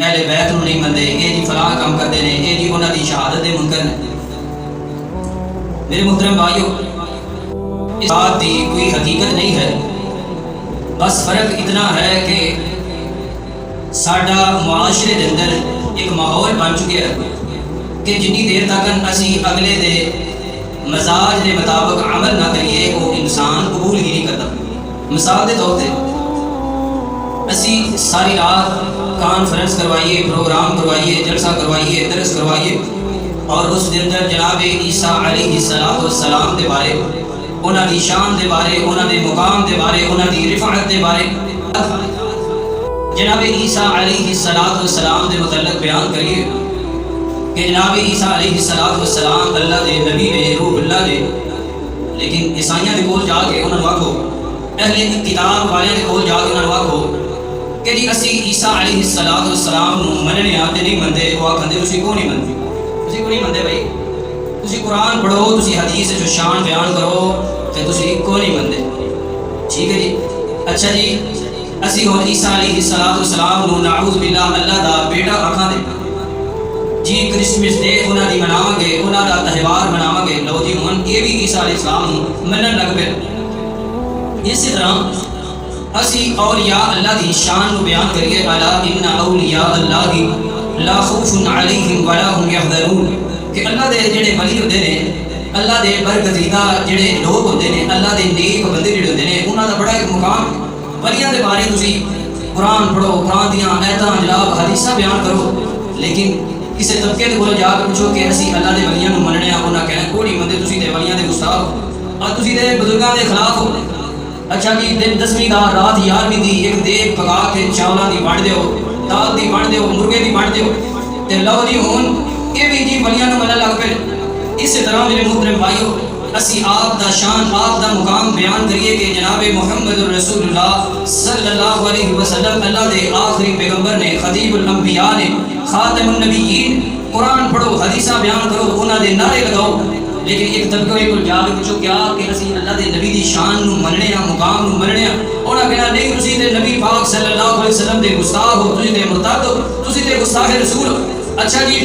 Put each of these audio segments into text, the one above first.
اہل بیت نو نہیں مندے، یہ جی فلاں کام کرتے ہیں، یہ جی انہوں کی شہادت دے منکر نے۔ میرے محترم بھائیو، اس بات کی کوئی حقیقت نہیں ہے، بس فرق اتنا ہے کہ ساڈا معاشرے کے اندر ایک ماحول بن چکا ہے کہ جنی دیر تک اسی اگلے دے مزاج کے مطابق عمل نہ کریے وہ انسان قبول ہی نہیں کرتا۔ مثال کے طور پہ اسی ساری رات کانفرنس کروائیے، پروگرام کروائیے، جلسہ کروائیے، درس کروائیے، اور اس دن اندر جناب عیسیٰ علیہ السلام کے بارے، انہوں کی شان کے بارے، انہوں کے مقام کے بارے، انہوں کی رفعت کے بارے جناب عیسیٰ علیہ السلام کے متعلق بیان کریے کہ جناب عیسیٰ علیہ السلام اللہ دے نبی نے، روح اللہ نے، لیکن عیسائیوں کے کول جا کے انہوں نے آکھو، اہل کتاب والوں کے کول جا کے انہوں نے آکھو کہ جی اسی عیسیٰ علیہ السلام مننے آتے نہیں مندے، وہ آکھتے تسی کیوں نہیں مندے؟ تسی کیوں نہیں مندے بھائی؟ تسی قرآن پڑھو، تسی حدیث جو شان بیان کرو، تے تسی کیوں نہیں مندے؟ ٹھیک ہے جی، اچھا جی، اسی ہوں عیسیٰ علیہ السلام نو نعوذ باللہ اللہ دا بیٹا آکھاں دے جی، کرسمس ڈے انہوں دی مناواں گے، انہوں دا تہوار مناواں گے، لو جی ہن یہ بھی عیسیٰ علیہ السلام منن لگ پے۔ اسی طرح اسی اولیاء اللہ دی شان نو بیان کریے، الا ان اولیاء اللہ لا خوف علیہم ولا هم یحزنون، کہ اللہ دے جڑے ولی ہوندے نے، اللہ دے برگزیدہ جڑے لوگ ہوندے نے، اللہ دے نیک بندے جڑے ہوندے نے، انہاں دا بڑا ایک مقام، ولیاں دے بارے تسی قرآن پڑھو، قرآن دیاں آیتاں جناب حدیثاں بیان کرو، لیکن کسی طبقے کے کول جا کے پوچھو کہ اسی اللہ دے ولیاں نو مننے آ، انہاں کہنا کوئی نہیں مندے، تسی تے ولیاں دے گستاخ ہو اور تسی تے بزرگاں دے خلاف ہو۔ اچھا جی، دن 10ویں دا رات 11ویں دی ایک دیگ پکا کے چاولاں دی وانڈ دیو، دال دی وانڈ دیو، مرغے دی وانڈ دیو، تے لو جی ہن یہ بھی جی ولیاں نو منن لگ پے۔ اسی طرح میرے محترم بھائیو، اسی آپ دا شان، آپ دا مقام بیان کریے کہ جناب محمد رسول اللہ صلی اللہ علیہ وسلم اللہ دے آخری پیغمبر نے، خطیب الانبیاء نے، خاتم النبیین، قرآن پڑھو، حدیثہ بیان کرو، انہاں دے نعرے لگاؤ، لیکن ایک طبقے کو جا کے پوچھو کیا کہ اسی اللہ دے نبی دی شان نو مننے آ، مقام نو مننے آ، انہاں کہنا نہیں، تسی تے نبی پاک صلی اللہ علیہ وسلم دے گستاخ ہو، تسی تے مرتد ہو، تسی تے گستاخ رسول ہو۔ اچھا جی،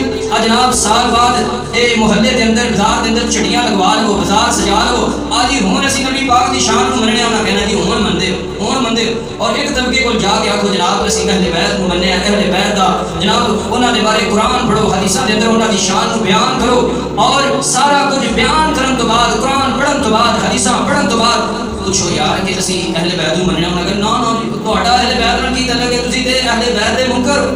جناب سال بعد اے محلے دے اندر، بازار دے اندر چڑیاں لگوا لو، بازار سجا لو، آج ہی ہون اسی نبی پاک دی شان نو مننے آ، کہنا جی ہون مندے ہون مندے، اور ایک طبقے کو جا کے آکھو جناب اسی اہل بیت نو مننے آ، اہل بیت دا جناب انہاں دے بارے قرآن پڑھو، حدیثاں دے اندر انہاں دی شان نو بیان کرو، اور سارا کچھ بیان کرن تو بعد، قرآن پڑھن تو بعد، حدیثاں پڑھن تو بعد پوچھو یار کہ اسی اہل بیت نو مننے آ، کہ نا نا تہاڈا اہل بیت نال کی تعلق ہے، تسی تے اہل بیت دے منکر ہو۔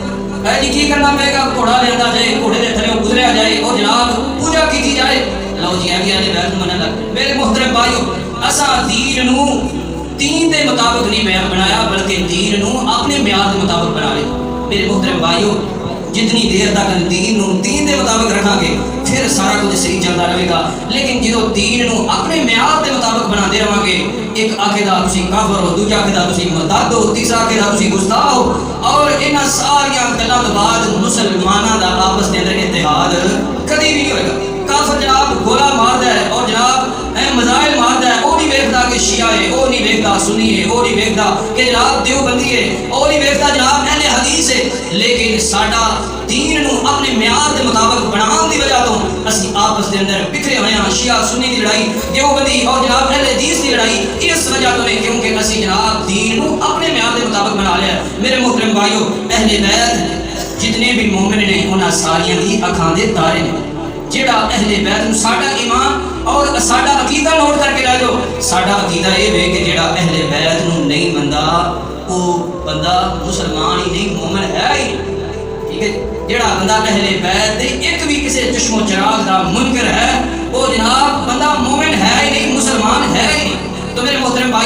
جی کی کرنا پڑے گا؟ گھوڑا لیا جائے، گھوڑے کے تھلے گزریا جائے اور جناب پوجا کی جائے، لو جی اہل بیت منن لگ۔ میرے محترم بھائیو، اساں دین نو دین دے مطابق نہیں بنایا، بلکہ دین نو اپنے معیار دے مطابق بنا لے۔ میرے محترم بھائیو، جتنی دیر تک دین نو دین دے مطابق رکھا گے پھر سارا کچھ صحیح چلتا رہے گا، لیکن جدو دین نو اپنے معیار دے مطابق بنا دے رہا گے، ایک آکھدا تسی کافر ہو، دوجا آکھدا تسی مرتد ہو، تیسرا آکھدا تسی گستاخ ہو، اور انہاں ساریاں گلاں تو بعد مسلماناں دا آپس دے اندر اتحاد کدی بھی نہیں ہوئے گا۔ کافر جناب گولا ماردا ہے اور جناب مزائل ماردا ہے، وہ نہیں ویکھدا کہ شیعہ ہے، وہ نہیں ویکھدا سنی ہے، وہ نہیں ویکھدا کہ جناب دیوبندی ہے، وہ نہیں ویکھدا جناب اہل حدیث ہے، لیکن ساڈا دین نو اپنے معیار دے مطابق بناؤن دی وجہ تو اسی آپس دے اندر بکھرے ہوئے ہیں، شیعہ سنی دی لڑائی، دیوبندی اور جناب اہل حدیث دی لڑائی، اس وجہ تو ہے کیونکہ اسی جناب دین نو اپنے معیار دے مطابق بنا لیا ہے۔ میرے محترم بھائیو، اہل بیت جتنے بھی مومن نے انہاں ساریاں دی اکھاں دے تارے نے۔ جیڑا اہل بیت نو ساڈا ایمان اور ساڈا عقیدہ نوٹ کر کے لے جاؤ، ساڈا عقیدہ یہ ہے کہ جیڑا اہل بیت نو نہیں مندا وہ بندہ مسلمان ہی نہیں، مومن ہے ہی، ٹھیک ہے۔ جیڑا بندہ اہل بیت دے ایک بھی کسی چشم و چراغ دا منکر ہے، وہ جناب بندہ مومن ہے ہی نہیں، مسلمان ہے ہی نہیں۔ تو میرے محترم بھائی